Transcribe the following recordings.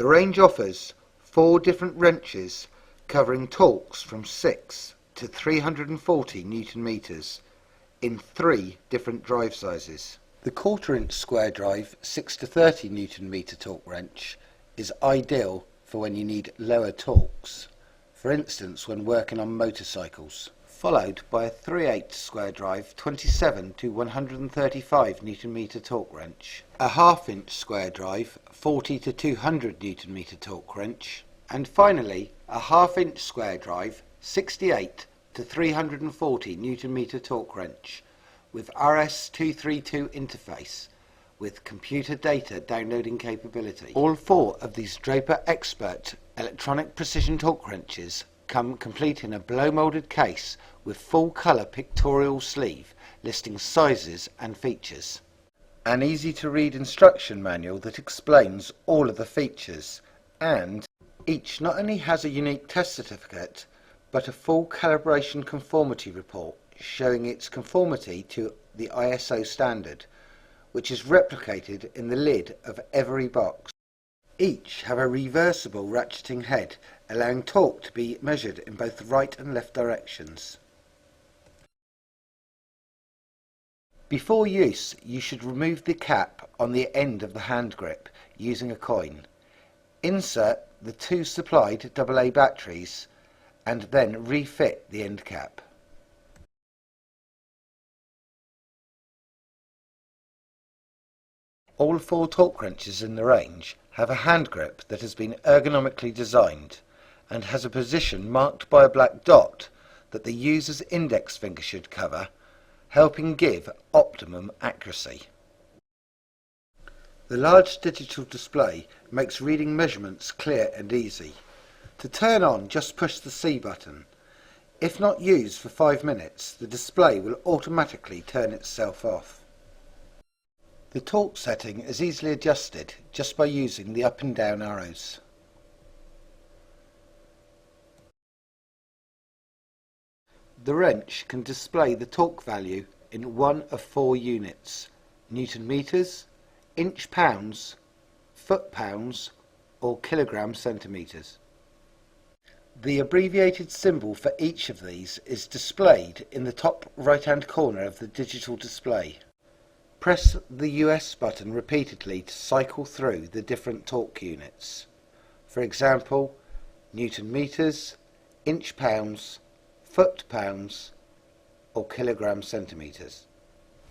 The range offers 4 different wrenches covering torques from 6 to 340 Newton meters in 3 different drive sizes. The 1/4 inch square drive 6 to 30 Newton meter torque wrench is ideal for when you need lower torques, for instance when working on motorcycles, followed by a 3/8 square drive 27 to 135 Newton meter torque wrench, a 1/2 inch square drive 40 to 200 Newton meter torque wrench, and finally a 1/2 inch square drive 68 to 340 Newton meter torque wrench with RS-232 interface with computer data downloading capability. All 4 of these Draper Expert electronic precision torque wrenches come complete in a blow moulded case with full colour pictorial sleeve listing sizes and features. An easy to read instruction manual that explains all of the features, and each not only has a unique test certificate but a full calibration conformity report showing its conformity to the ISO standard, which is replicated in the lid of every box. Each have a reversible ratcheting head, allowing torque to be measured in both the right and left directions. Before use, you should remove the cap on the end of the hand grip using a coin. Insert the 2 supplied AA batteries and then refit the end cap. All 4 torque wrenches in the range have a hand grip that has been ergonomically designed and has a position marked by a black dot that the user's index finger should cover, helping give optimum accuracy. The large digital display makes reading measurements clear and easy. To turn on, just push the C button. If not used for 5 minutes, the display will automatically turn itself off. The torque setting is easily adjusted just by using the up and down arrows. The wrench can display the torque value in one of 4 units: Newton meters, inch pounds, foot pounds, or kilogram centimeters. The abbreviated symbol for each of these is displayed in the top right hand corner of the digital display. Press the US button repeatedly to cycle through the different torque units. For example, Newton meters, inch pounds, foot pounds, or kilogram centimeters.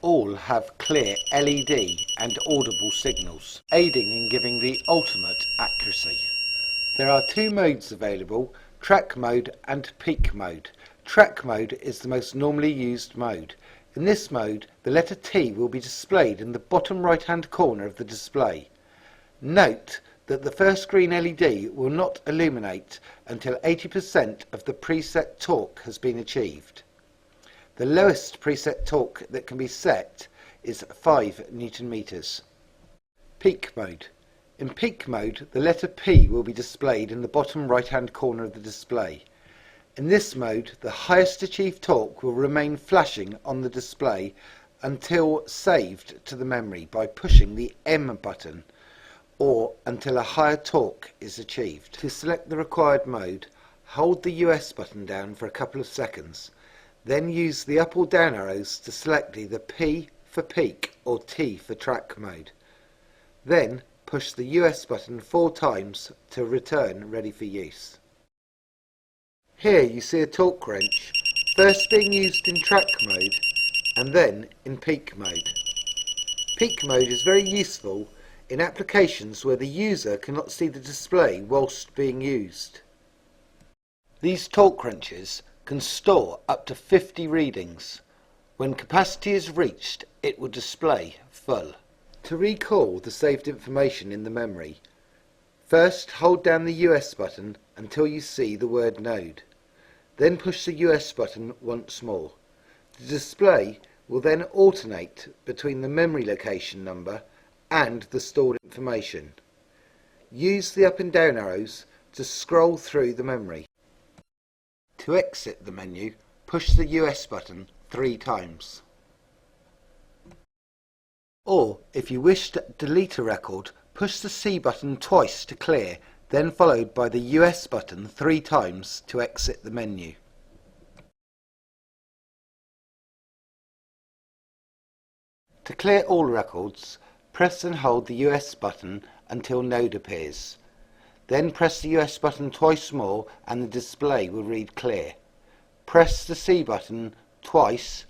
All have clear LED and audible signals, aiding in giving the ultimate accuracy. There are 2 modes available: track mode and peak mode. Track mode is the most normally used mode. In this mode, the letter T will be displayed in the bottom right hand corner of the display. Note that the first green LED will not illuminate until 80% of the preset torque has been achieved. The lowest preset torque that can be set is 5 Newton meters. Peak mode. In peak mode, the letter P will be displayed in the bottom right hand corner of the display. In this mode, the highest achieved torque will remain flashing on the display until saved to the memory by pushing the M button, or until a higher torque is achieved. To select the required mode, hold the US button down for a couple of seconds, then use the up or down arrows to select either P for peak or T for track mode. Then push the US button 4 times to return ready for use. Here you see a torque wrench first being used in track mode and then in peak mode. Peak mode is very useful in applications where the user cannot see the display whilst being used. These torque wrenches can store up to 50 readings. When capacity is reached, it will display full. To recall the saved information in the memory, first hold down the US button until you see the word node. Then push the US button once more. The display will then alternate between the memory location number and the stored information. Use the up and down arrows to scroll through the memory. To exit the menu, push the US button 3 times. Or, if you wish to delete a record, Push the C button twice to clear, then followed by the US button 3 times to exit the menu. To clear all records, press and hold the US button until Node appears. Then press the US button twice more and the display will read clear. Press the C button twice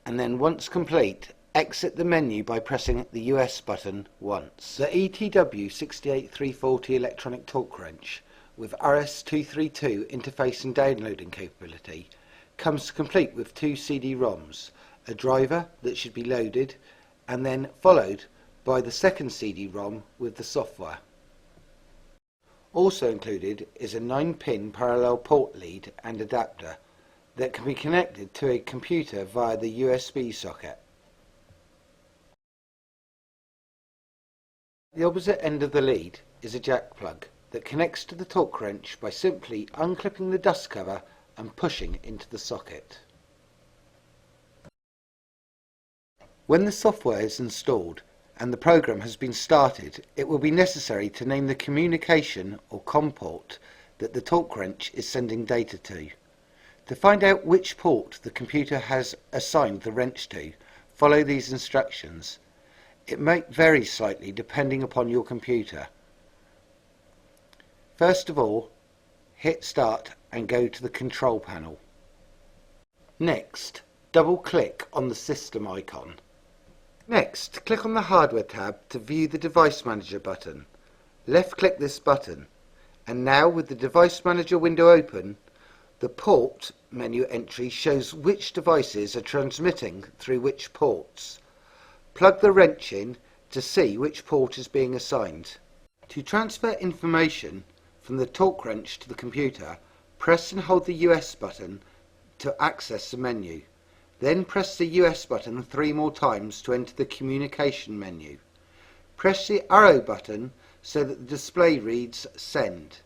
and then once complete, exit the menu by pressing the US button once. The ETW68340 electronic torque wrench with RS-232 interface and downloading capability comes complete with 2 CD-ROMs, a driver that should be loaded and then followed by the second CD-ROM with the software. Also included is a 9-pin parallel port lead and adapter that can be connected to a computer via the USB socket. At the opposite end of the lead is a jack plug that connects to the torque wrench by simply unclipping the dust cover and pushing into the socket. When the software is installed and the program has been started, it will be necessary to name the communication or COM port that the torque wrench is sending data to. To find out which port the computer has assigned the wrench to, follow these instructions. It may vary slightly depending upon your computer. First of all, hit Start and go to the control panel. Next, double-click on the system icon. Next, click on the Hardware tab to view the Device Manager button. Left-click this button, and now with the Device Manager window open, the Port menu entry shows which devices are transmitting through which ports. Plug the wrench in to see which port is being assigned. To transfer information from the torque wrench to the computer, press and hold the US button to access the menu. Then press the US button 3 more times to enter the communication menu. Press the arrow button so that the display reads Send.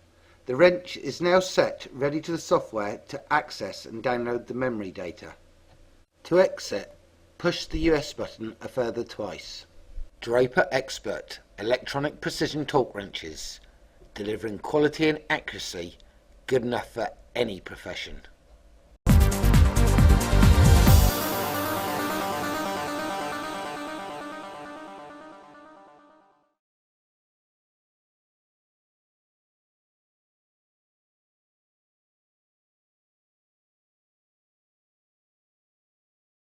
The wrench is now set ready to the software to access and download the memory data. To exit, push the US button a further twice. Draper Expert electronic precision torque wrenches, delivering quality and accuracy good enough for any profession.